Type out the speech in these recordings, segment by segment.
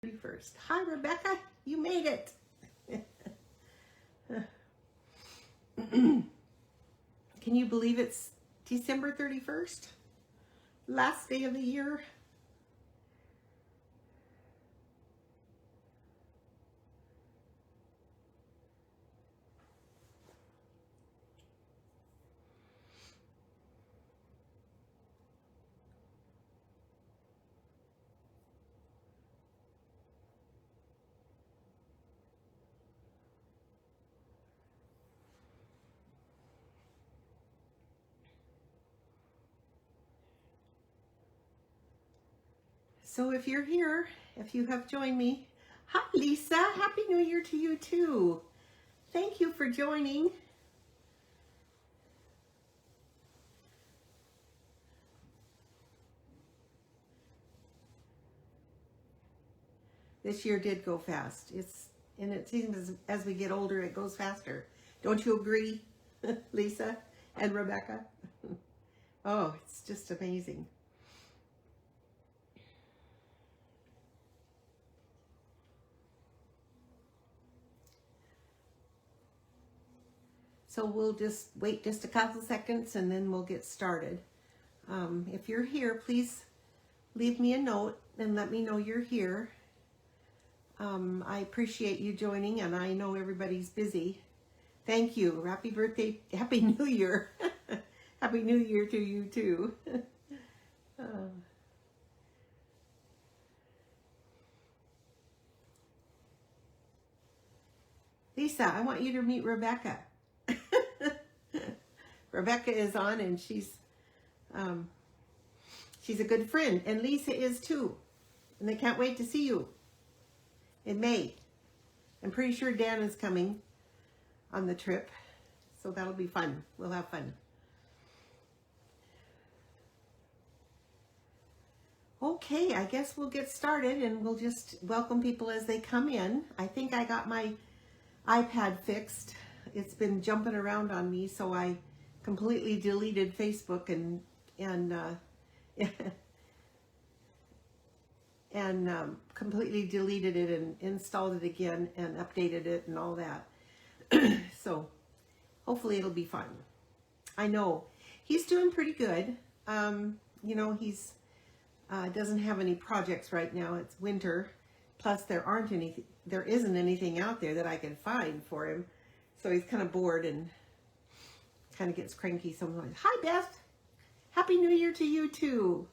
31st. Hi, Rebecca. You made it. Can you believe it's December 31st? Last day of the year. So if you're here, if you have joined me, hi Lisa, Happy New Year to you too. Thank you for joining. This year did go fast. And it seems as we get older, it goes faster. Don't you agree, Lisa and Rebecca? Oh, it's just amazing. So we'll just wait just a couple seconds and then we'll get started. If you're here, please leave me a note and let me know you're here. I appreciate you joining, and I know everybody's busy. Thank you. Happy birthday. Happy New Year. Happy New Year to you too. Lisa, I want you to meet Rebecca. Rebecca is on, and she's a good friend, and Lisa is too, and they can't wait to see you in May. I'm pretty sure Dan is coming on the trip, so that'll be fun. We'll have fun. Okay, I guess we'll get started, and we'll just welcome people as they come in. I think I got my iPad fixed. It's been jumping around on me, so I completely deleted Facebook and completely deleted it and installed it again and updated it and all that. So hopefully it'll be fun. I know he's doing pretty good. You know, he's doesn't have any projects right now. It's winter, plus there isn't anything out there that I can find for him. So he's kind of bored and kind of gets cranky sometimes. Hi, Beth. Happy New Year to you, too.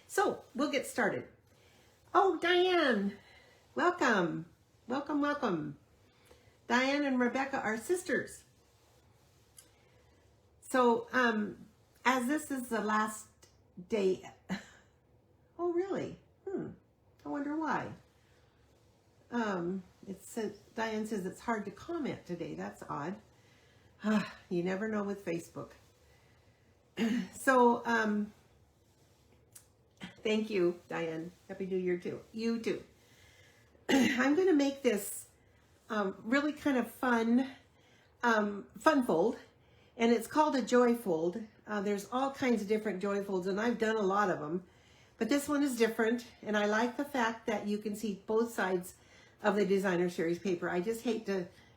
So, we'll get started. Oh, Diane. Welcome. Welcome, welcome. Diane and Rebecca are sisters. So, as this is the last day... Oh, really? I wonder why. Diane says it's hard to comment today. That's odd. You never know with Facebook. So, thank you, Diane. Happy New Year too. You too. I'm going to make this really kind of fun fold, and it's called a joy fold. There's all kinds of different joy folds, and I've done a lot of them, but this one is different, and I like the fact that you can see both sides of the designer series paper.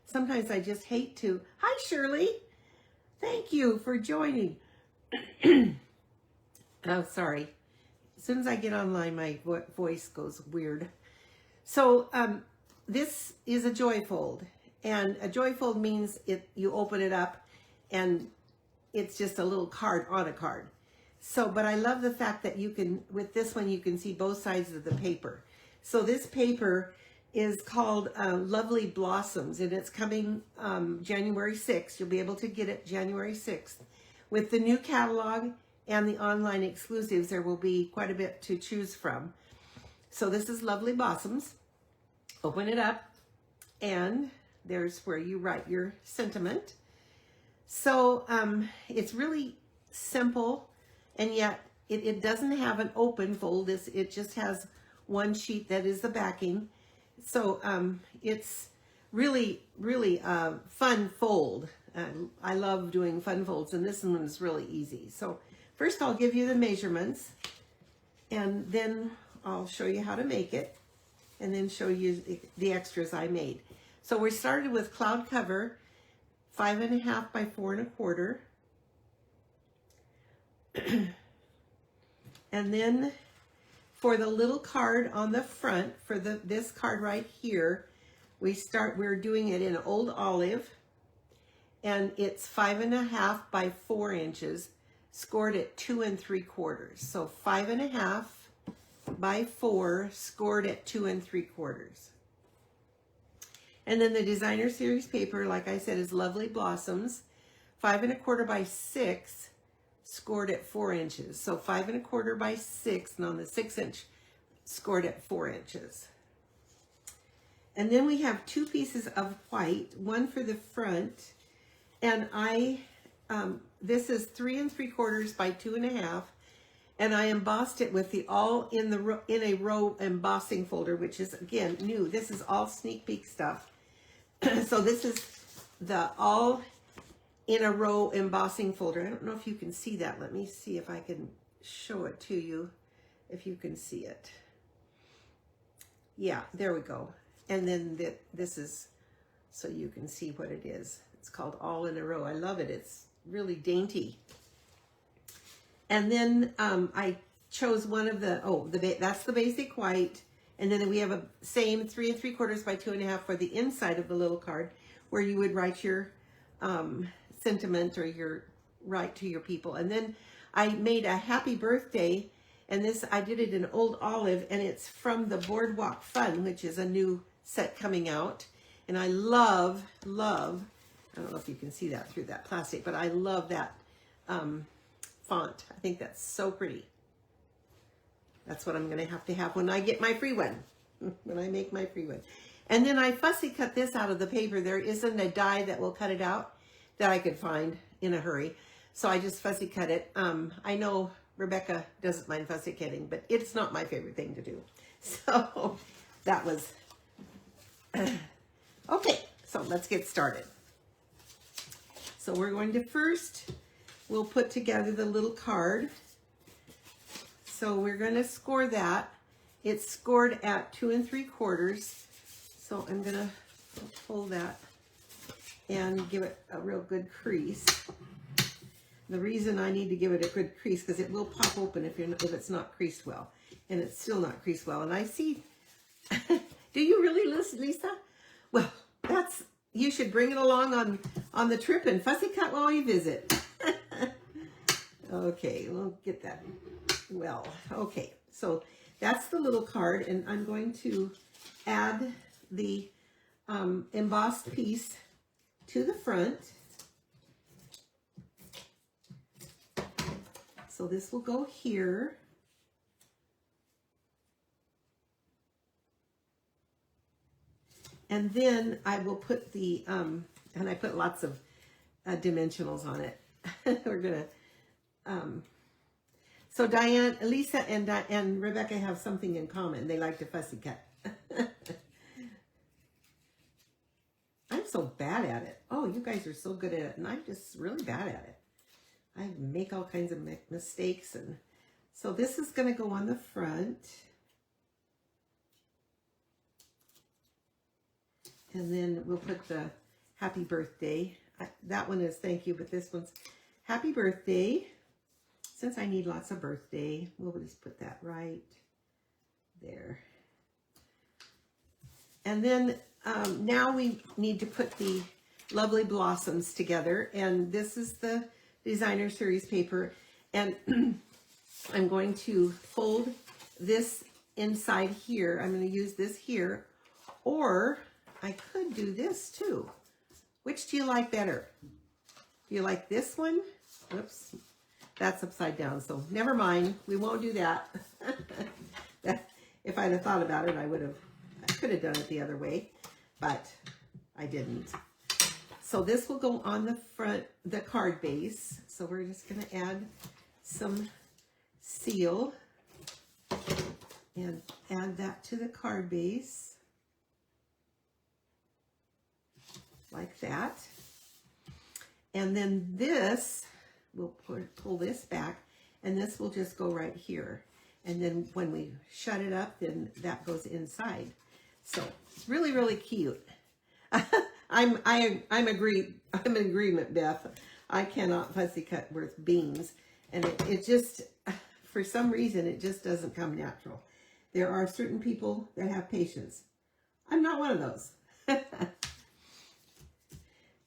Sometimes I just hate to. Hi, Shirley. Thank you for joining. Oh, sorry. As soon as I get online, my voice goes weird. So this is a joy fold, and a joy fold means you open it up and it's just a little card on a card. So, but I love the fact that with this one, you can see both sides of the paper. So this paper is called Lovely Blossoms, and it's coming January 6th. You'll be able to get it January 6th. With the new catalog and the online exclusives, there will be quite a bit to choose from. So this is Lovely Blossoms. Open it up, and there's where you write your sentiment. So it's really simple, and yet it doesn't have an open fold. It just has one sheet that is the backing. So it's really, really fun fold. I love doing fun folds, and this one is really easy. So first I'll give you the measurements, and then I'll show you how to make it, and then show you the extras I made. So we started with cloud cover, 5.5 by 4.25. And then for the little card on the front, for this card right here, we're doing it in Old Olive, and it's 5.5 by 4 inches, scored at 2 3/4. So 5.5 by 4, scored at 2 3/4. And then the designer series paper, like I said, is Lovely Blossoms, 5.25 by 6, scored at 4 inches. So 5.25 by 6, and on the 6-inch, scored at 4 inches. And then we have 2 pieces of white, one for the front, and this is 3 3/4 by 2.5, and I embossed it with the all in a row embossing folder, which is again new. This is all sneak peek stuff. So this is the all in a row embossing folder. I don't know if you can see that. Let me see if I can show it to you, if you can see it. Yeah, there we go. And then this is, so you can see what it is. It's called All in a Row. I love it. It's really dainty. And then I chose one of that's the basic white. And then we have a same 3 3/4 by 2.5 for the inside of the little card, where you would write your sentiment or your write to your people. And then I made a happy birthday, and this I did it in Old Olive, and it's from the Boardwalk Fun, which is a new set coming out. And I love, I don't know if you can see that through that plastic, but I love that font. I think that's so pretty. That's what I'm going to have when I get my free one, when I make my free one. And then I fussy cut this out of the paper. There isn't a die that will cut it out that I could find in a hurry. So I just fussy cut it. I know Rebecca doesn't mind fussy cutting, but it's not my favorite thing to do. So that was, okay, so let's get started. So we're going to we'll put together the little card. So we're going to score that. It's scored at 2 3/4. So I'm going to pull that and give it a real good crease. The reason I need to give it a good crease, because it will pop open if it's not creased well. And it's still not creased well. And I see, do you really, Lisa? Well, you should bring it along on the trip and fussy cut while we visit. Okay, we'll get that. Well, okay, so that's the little card, and I'm going to add the embossed piece to the front. So this will go here. And then I will put and I put lots of dimensionals on it. We're gonna, so Diane, Lisa, and Rebecca have something in common. They like to fussy cut. I'm so bad at it. Oh, you guys are so good at it, and I'm just really bad at it. I make all kinds of mistakes, and so this is going to go on the front. And then we'll put the happy birthday. That one is thank you, but this one's happy birthday. Since I need lots of birthday, we'll just put that right there. And then now we need to put the Lovely Blossoms together. And this is the designer series paper. And I'm going to fold this inside here. I'm going to use this here. Or I could do this too. Which do you like better? Do you like this one? Whoops. That's upside down, so never mind. We won't do that. If I'd have thought about it, I could have done it the other way, but I didn't. So this will go on the front, the card base. So we're just going to add some seal and add that to the card base. Like that. And then this, we'll pull this back, and this will just go right here. And then when we shut it up, then that goes inside. So it's really, really cute. I'm in agreement, Beth. I cannot fussy cut with beans, and it just, for some reason, it just doesn't come natural. There are certain people that have patience. I'm not one of those.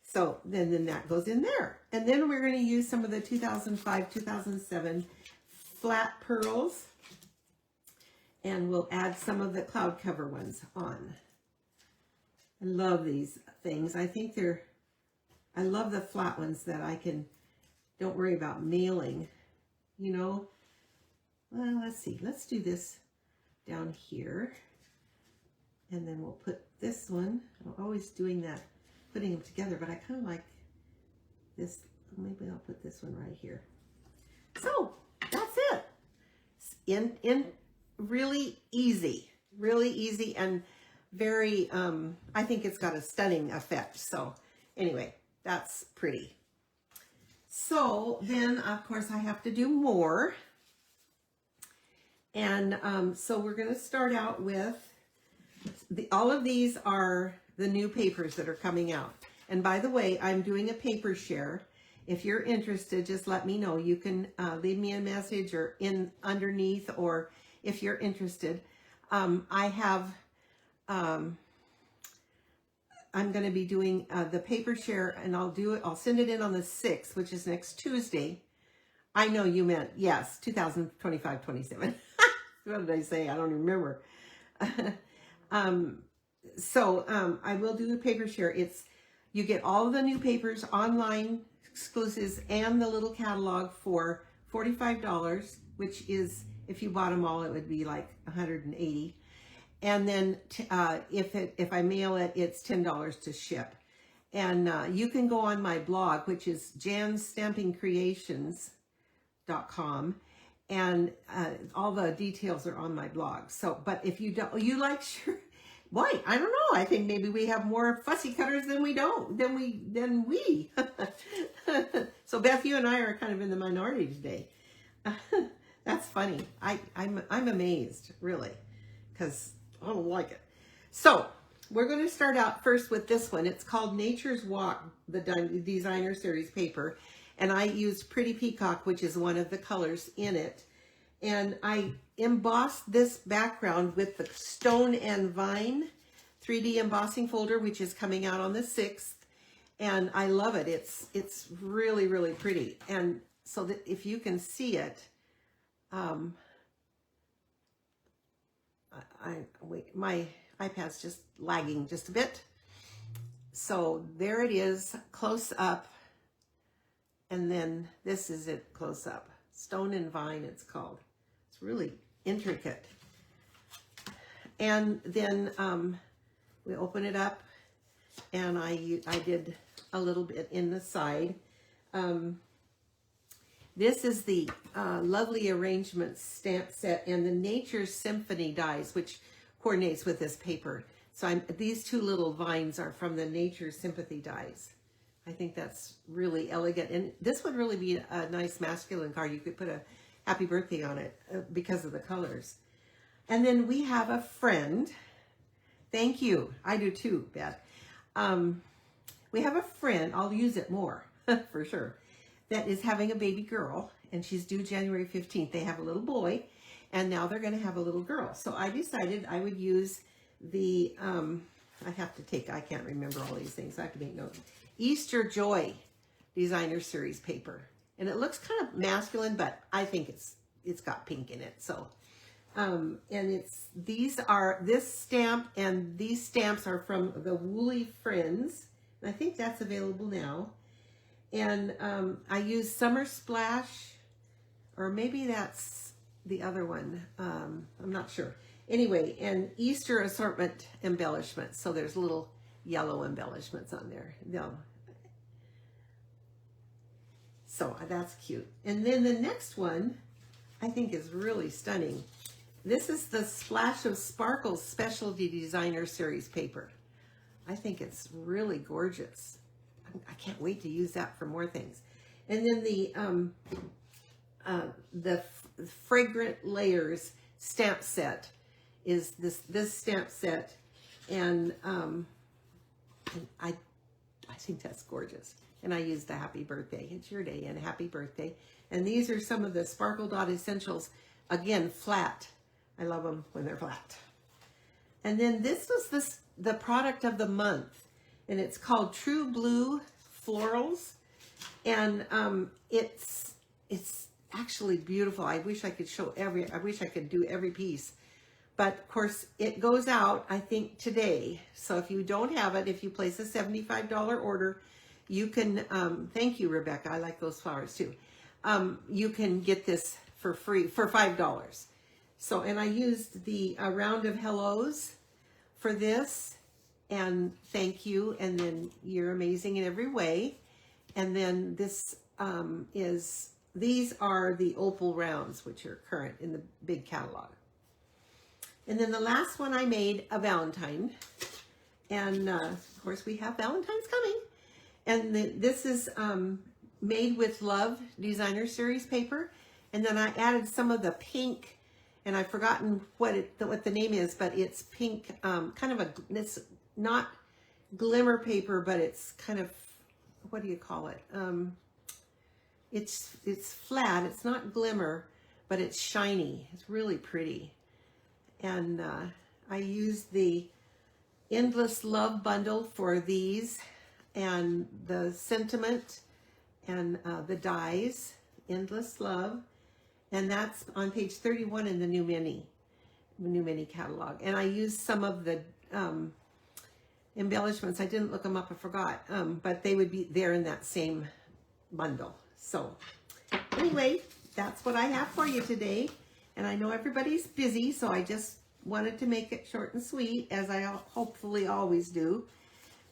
So then that goes in there. And then we're going to use some of the 2005, 2007 flat pearls. And we'll add some of the cloud cover ones on. I love these things. I love the flat ones that don't worry about mailing, you know. Well, let's see. Let's do this down here. And then we'll put this one. I'm always doing that, putting them together, but I kind of like this. Maybe I'll put this one right here. So that's it. In really easy and very, I think it's got a stunning effect. So anyway, that's pretty. So then, of course, I have to do more. And so we're going to start out with, all of these are the new papers that are coming out. And by the way, I'm doing a paper share. If you're interested, just let me know. You can leave me a message or underneath, or if you're interested. I'm going to be doing the paper share, and I'll send it in on the 6th, which is next Tuesday. I know you meant, yes, 2025-27. What did I say? I don't even remember. I will do a paper share. You get all the new papers, online exclusives, and the little catalog for $45, which is, if you bought them all, it would be like $180. And then if I mail it, it's $10 to ship. And you can go on my blog, which is janstampingcreations.com, and all the details are on my blog. So, but if you don't, you like, sure, why? I don't know. I think maybe we have more fussy cutters than we. So Beth, you and I are kind of in the minority today. That's funny. I'm amazed, really, because I don't like it. So we're going to start out first with this one. It's called Nature's Walk, the Designer Series paper. And I used Pretty Peacock, which is one of the colors in it. And I embossed this background with the Stone and Vine 3D embossing folder, which is coming out on the 6th. And I love it. It's really, really pretty. And so that if you can see it, wait, my iPad's just lagging just a bit. So there it is, close up. And then this is it close up. Stone and Vine, it's called. It's really intricate. And then we open it up, and I did a little bit in the side. This is the Lovely Arrangements Stamp Set and the Nature Symphony dies, which coordinates with this paper. So these two little vines are from the Nature Sympathy dies. I think that's really elegant. And this would really be a nice masculine card. You could put a happy birthday on it because of the colors. And then we have a friend. Thank you. I do too, Beth. We have a friend. I'll use it more for sure. That is having a baby girl, and she's due January 15th. They have a little boy, and now they're going to have a little girl. So I decided I would use the, I can't remember all these things. I have to make notes. Easter Joy Designer Series paper. And it looks kind of masculine, but I think it's got pink in it. So, and this stamp and these stamps are from the Woolly Friends. And I think that's available now. And I use Summer Splash, or maybe that's the other one. I'm not sure. Anyway, and Easter Assortment Embellishments. So there's little yellow embellishments on there. So that's cute. And then the next one I think is really stunning. This is the Splash of Sparkles Specialty Designer Series paper. I think it's really gorgeous. I can't wait to use that for more things. And then the the Fragrant Layers stamp set is this stamp set, and I think that's gorgeous. And I used the happy birthday. It's your day and happy birthday. And these are some of the Sparkle Dot Essentials. Again, flat. I love them when they're flat. And then this was the product of the month, and it's called True Blue Florals, and it's actually beautiful. I wish I could I wish I could do every piece, but of course it goes out, I think, today. So if you don't have it, if you place a $75 order, you can, thank you, Rebecca. I like those flowers too. You can get this for free for $5. So, and I used the round of hellos for this, and thank you, and then you're amazing in every way. And then this these are the opal rounds, which are current in the big catalog. And then the last one I made, a Valentine, and of course we have Valentine's coming. And this is made with Love Designer Series paper, and then I added some of the pink, and I've forgotten what the name is, but it's pink, kind of it's not glimmer paper, but it's kind of, what do you call it? It's flat. It's not glimmer, but it's shiny. It's really pretty. And I used the Endless Love bundle for these, and the sentiment, and the dies, Endless Love, and that's on page 31 in the new mini catalog. And I used some of the embellishments. I didn't look them up, I forgot, but they would be there in that same bundle. So anyway, that's what I have for you today. And I know everybody's busy, so I just wanted to make it short and sweet, as I hopefully always do.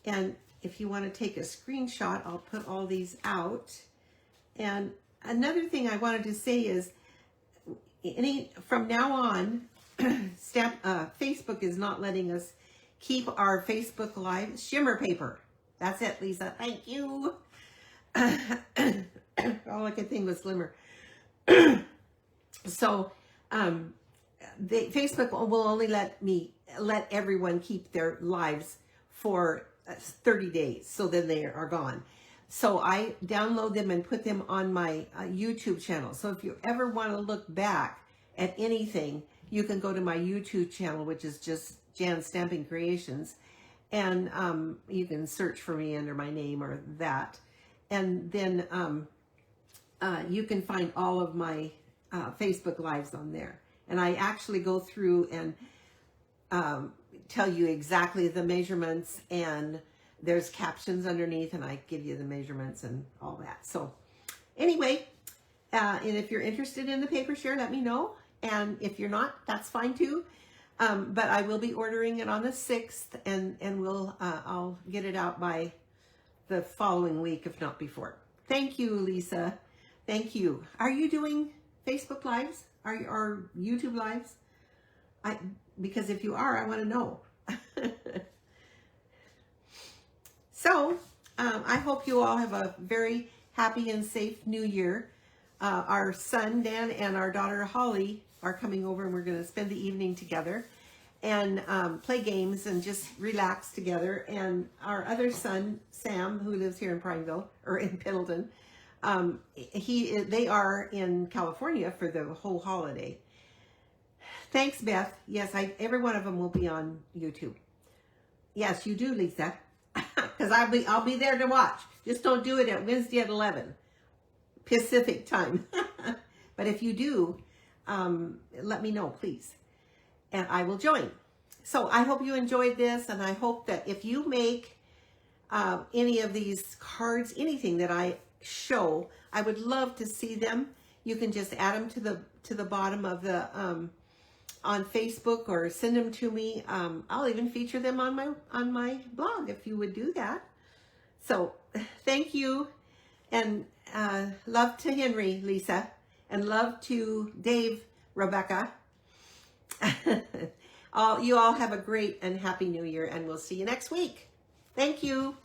And if you want to take a screenshot, I'll put all these out. And another thing I wanted to say is, from now on, Facebook is not letting us keep our Facebook Live shimmer paper. That's it, Lisa. Thank you. All I could think was glimmer. So Facebook will only let everyone keep their lives for 30 days. So then they are gone. So I download them and put them on my YouTube channel. So if you ever want to look back at anything, you can go to my YouTube channel, which is just Jan Stamping Creations, and you can search for me under my name or that. And then you can find all of my Facebook Lives on there. And I actually go through and tell you exactly the measurements, and there's captions underneath, and I give you the measurements and all that. So anyway, and if you're interested in the paper share, let me know. And if you're not, that's fine too. But I will be ordering it on the 6th, and I'll get it out by the following week, if not before. Thank you, Lisa. Thank you. Are you doing Facebook Lives? Or YouTube Lives? Because if you are, I want to know. So, I hope you all have a very happy and safe New Year. Our son, Dan, and our daughter, Holly, are coming over, and we're going to spend the evening together and play games and just relax together. And our other son, Sam, who lives here in Prineville, or in Pendleton, they are in California for the whole holiday. Thanks, Beth. Yes, every one of them will be on YouTube. Yes, you do, Lisa. Because I'll be there to watch. Just don't do it at Wednesday at 11 Pacific time. But if you do, let me know, please, and I will join. So I hope you enjoyed this, and I hope that if you make any of these cards, anything that I show, I would love to see them. You can just add them to the bottom of the on Facebook, or send them to me. I'll even feature them on my blog if you would do that. So thank you, and love to Henry, Lisa, and love to Dave, Rebecca. You all have a great and happy New Year, and we'll see you next week. Thank you.